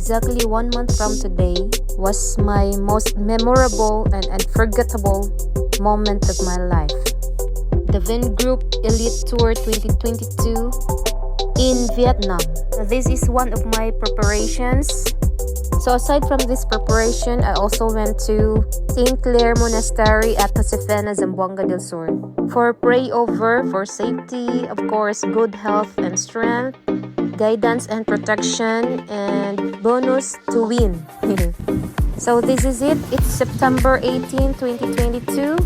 exactly 1 month from today was my most memorable and unforgettable moment of my life. The Vingroup Elite Tour 2022 in Vietnam. This is one of my preparations. So aside from this preparation, I also went to St. Clair Monastery at Josefina, Zamboanga del Sur for pray over for safety, of course, good health and strength, guidance and protection, and bonus to win. So this is it. It's September 18, 2022,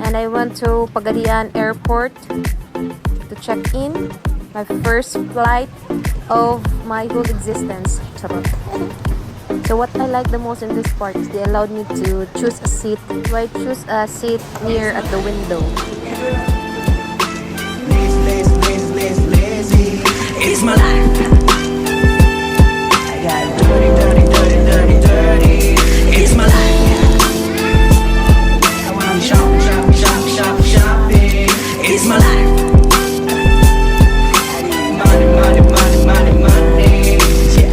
and I went to Pagadian Airport to check in. My first flight of my whole existence. So what I like the most in this part is they allowed me to choose a seat. So I choose a seat near at the window. It's my life. I got dirty, dirty, dirty, dirty, dirty. It's my life. I wanna shop, shop, shop, shop, shopping. It's my life. I need money, money, money, money, money. Yeah.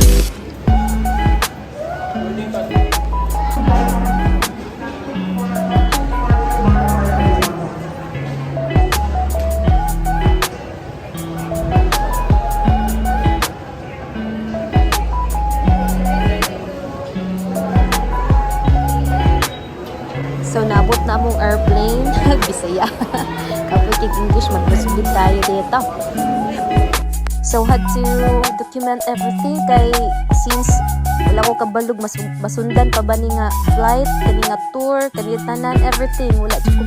So nabot na among airplane. Bisaya. Kapag English, magpasubit tayo dito. So had to document everything kay since wala ko kabalog masundan pa ba ni nga flight, kani nga tour, kani tanan, everything wala jud ko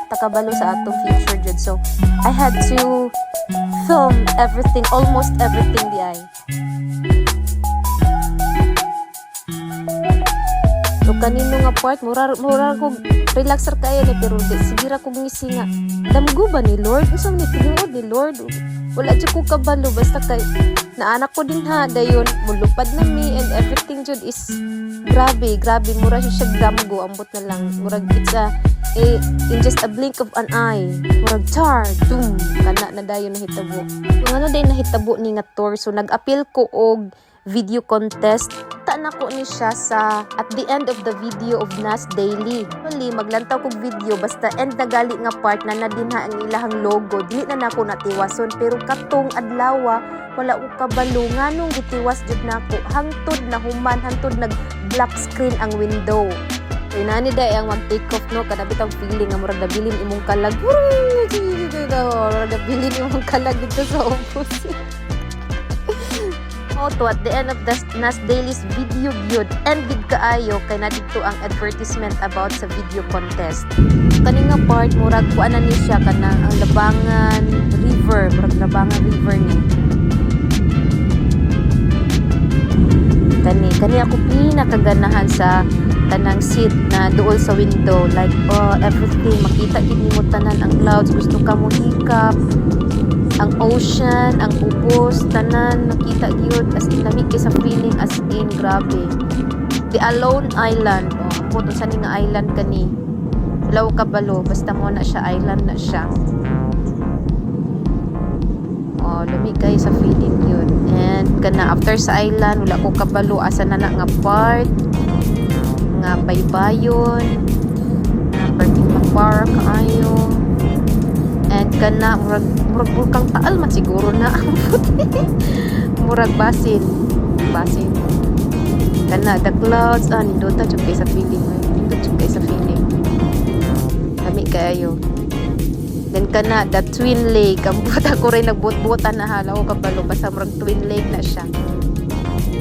takabalo sa atong future jud. So I had to film everything, almost everything di ay. So kanino nga part mura ko relaxer kayo ni pero di sigira ko ngisi nga damgo ba ni Lord unsa ni tinuod ni Lord wala jud ko kabalo basta kay naanak ko din ha dayon mulupad na mi and everything jud is grabe mura siya damgo ambot na lang murag it's in just a blink of an eye murag char boom kana na dayon nahitabo ano day nahitabo ni nga tour so nag-appeal ko og video contest. Na ko ni siya sa at the end of the video of Nas Daily. Only maglantaw kog video basta end na gali nga part na nadinha ang ilahang logo. Dili na nako natiwason pero katong adlawa wala ko kabalo nganong gitiwas jud nako. Hangtod na human hangtod nag black screen ang window. So inani day ang mag-take off no kada bitang feeling nga murag nabilin imong kalag. Murag nabilin imong kalag dito sa ubos. To at the end of the Nas Daily's video gyud ended kaayo kay nadito ang advertisement about sa video contest. Kaninga part murag kuan ni siya kana ang Labangan River, murag Labangan River ni. Kani ako pinakaganahan sa tanang seat na duol sa window like everything makita gid nimo tanan ang clouds gusto ka mo hikap ang ocean, ang ubos, tanan, nakita gyud as in lamig sa feeling as in grabe. The Alone Island, puto sa ni nga island kani. Wala ko kabalo, basta mo na siya island na siya. Lamig kayo sa feeling yun. And kana after sa island, wala ko kabalo asa na nga part nga baybayon, nga parking park ayo. And kana murag bulkang taal man siguro na murag basin kana the clouds nindota jud kay sa feeling kami kayo then kana the Twin Lake ambot ako rin nagbot-botan na hala ko kabalo basta murag Twin Lake na siya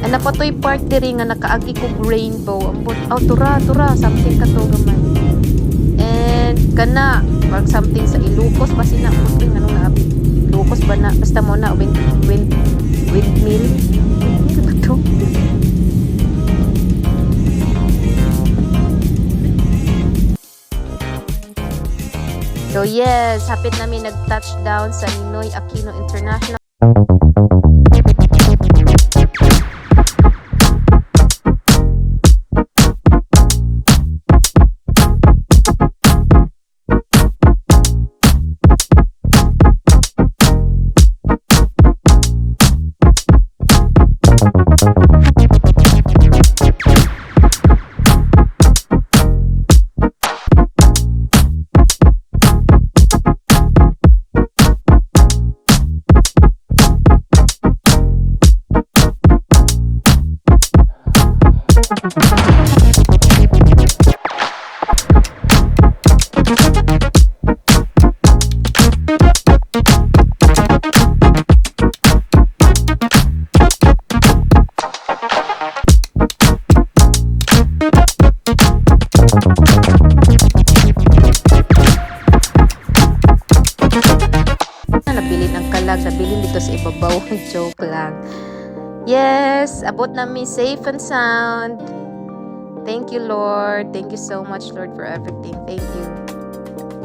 and napatoy part diri nga nakaagi kog rainbow ambot tura something kato gamay and kana mark something sa Ilocos pa sina mo ano na Ilocos ba na basta mo na windmill ano to so yes hapit namin nag-touchdown sa Ninoy Aquino International. Nabili ng kalag, nabili dito sa ibabaw. Joke lang. Yes, abot namin safe and sound. Thank you, Lord. Thank you so much, Lord, for everything. Thank you.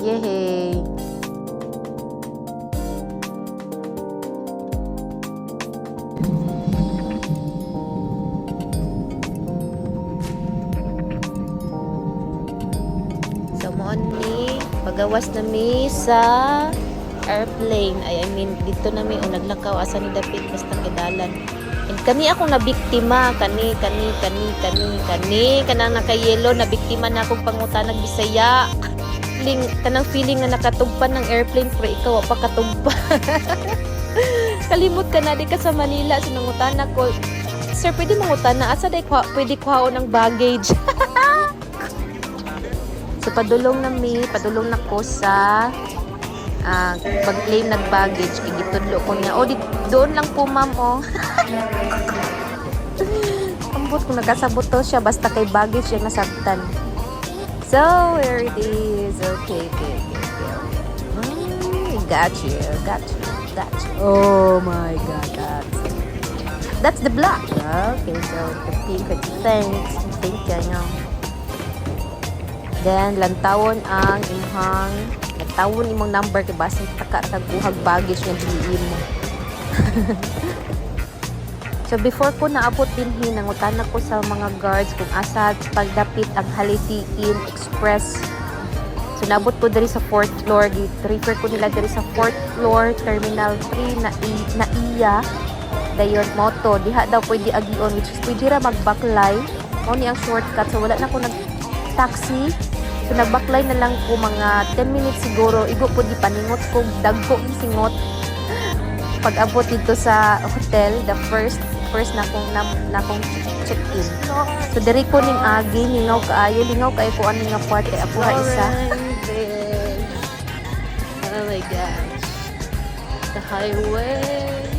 Yay! So, mo ni pagawas nami sa airplane. I mean, dito nami o naglakaw asa ni David basta kidalan. And kani akong nabiktima, kanang naka-yellow na biktima na akong pangutanag Bisaya. Kanang feeling na nakatugpan ng airplane pero ikaw wa pa katugpan. Kalimot ka na di ka sa Manila sinangutan ko. Sir, pwede mangutana asa day pwede kuhaon ng baggage. So padulong na ko sa pag-claim ng baggage kay gitudlo ko niya. Oh, doon lang po ma'am oh. Ambot kung nagkasabot to siya basta kay baggage yung nasabtan. So, here it is. Okay. Got you. Oh my God, that's the black. Okay, so the pink, thanks. Thank you. Then, lantawon ang imong number kay basin taka-taguhag baggage nga diliin mo. So before ko naabot dinhi nangutan ko sa mga guards kung asa pagdapit ang Holiday Inn Express. So naabot ko diri sa 4th floor, refer ko nila diri sa 4th floor Terminal 3 na iya. Dayon moto diha daw pwede agion which is pwede ra magbaklay. Mao ni ang shortcut so wala na ko nag taxi. So nagbaklay na lang ko mga 10 minutes siguro. Igo po di paningot ko dagko ni singot. Pag abot dito sa hotel, the first na kong check-in. So diri ko ning agi lingaw kaayo ko ani nga parte apo ha isa. Oh my gosh. The highway.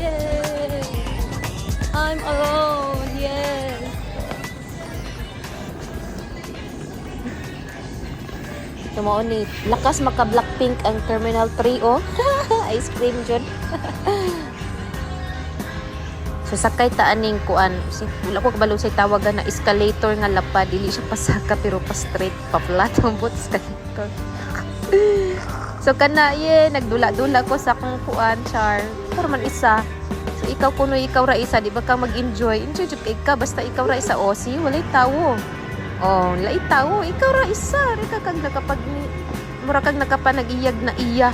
Yay. I'm alone. Yes. Tumo ni lakas maka Blackpink ang Terminal 3 oh. Ice cream dyan. So sakay ta aning kuan. Wala ko kabalo say tawagan na escalator nga lapad dili siya pasaka pero pa straight pa flat ang boot escalator. So kana nagdula-dula ko sa akong kuan char. Pero man isa. So ikaw kuno ikaw ra isa di ba ka mag-enjoy? Enjoy jud kay ka basta ikaw ra isa osi walay tawo. Oh, lai tawo ikaw ra isa ra ka kag nakapag mura kag nakapanag-iyag na iya.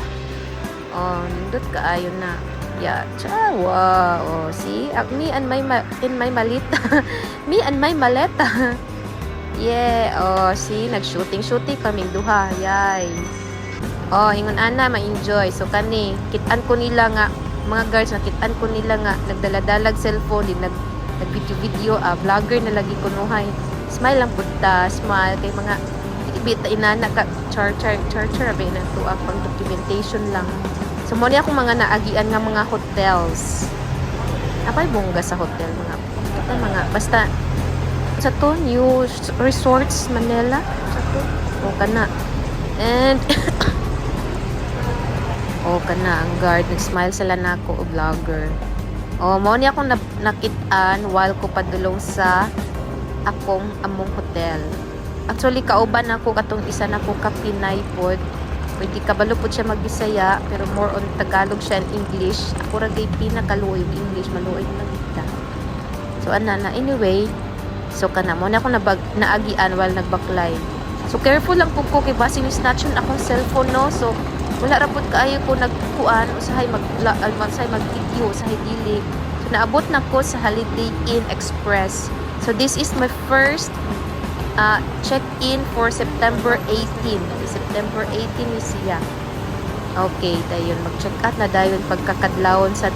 Oh, nindot kaayo na. Yeah, chawa. Oh, see? Me and my maleta. Me and my maleta. Yeah, oh, see? Nag-shooting kaming duha. Yay. Oh, ingon ana, ma-enjoy. So, kani, kitaan ko nila nga, mga guards, nakitaan ko nila nga, nagdala-dalag cellphone, din nag-video-video, vlogger na lagi kunuhay. Smile lang punta, smile. Kay mga, bita inana ka, char, abay na to, pang documentation lang. So, muna akong mga naagian nga mga hotels. Apay bongga sa hotel. Basta, sa to, New Resorts, Manila. Sa to, o kana. And, o kana, ang guard, nag-smile sila na ako, o vlogger. O, muna akong nakitaan while ko padulong sa among hotel. Actually, kauban ako, katong isa na ko kapinay pod. Pwede kabalo po siya magbisaya pero more on Tagalog siya and English. Ako ragay pinakaluoy yung English, maluoy na kita. So anyway, so kana mo na ako naagian while nagbaklay. So careful lang po ko kay basi ni snatch yun akong cellphone no. So wala ra pud kaayo ko nagkuan usahay mag-video usahay dili. So naabot na ko sa Holiday Inn Express. So this is my first check-in for September 18. September 18 ni siya. Okay, dayon mag-check out na dayon pagkakadlawon sa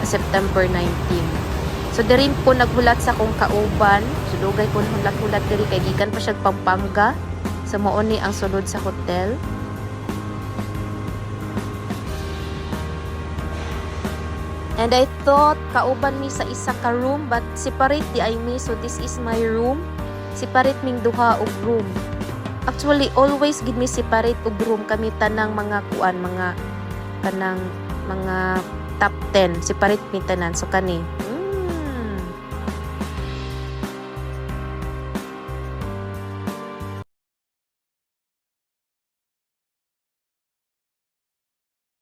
September 19. So diri ko naghulat sa kong kauban. Sudugay ko hulat-hulat diri kay gikan pa siya Pampanga. So mao ni ang sulod sa hotel. And I thought kauban mi sa isa ka room but separate di ay mi. So this is my room. Separate ming duha og room. Actually always gid mi separate og room kami tanang mga kuan, mga kanang mga top 10 separate mi tanan. So kani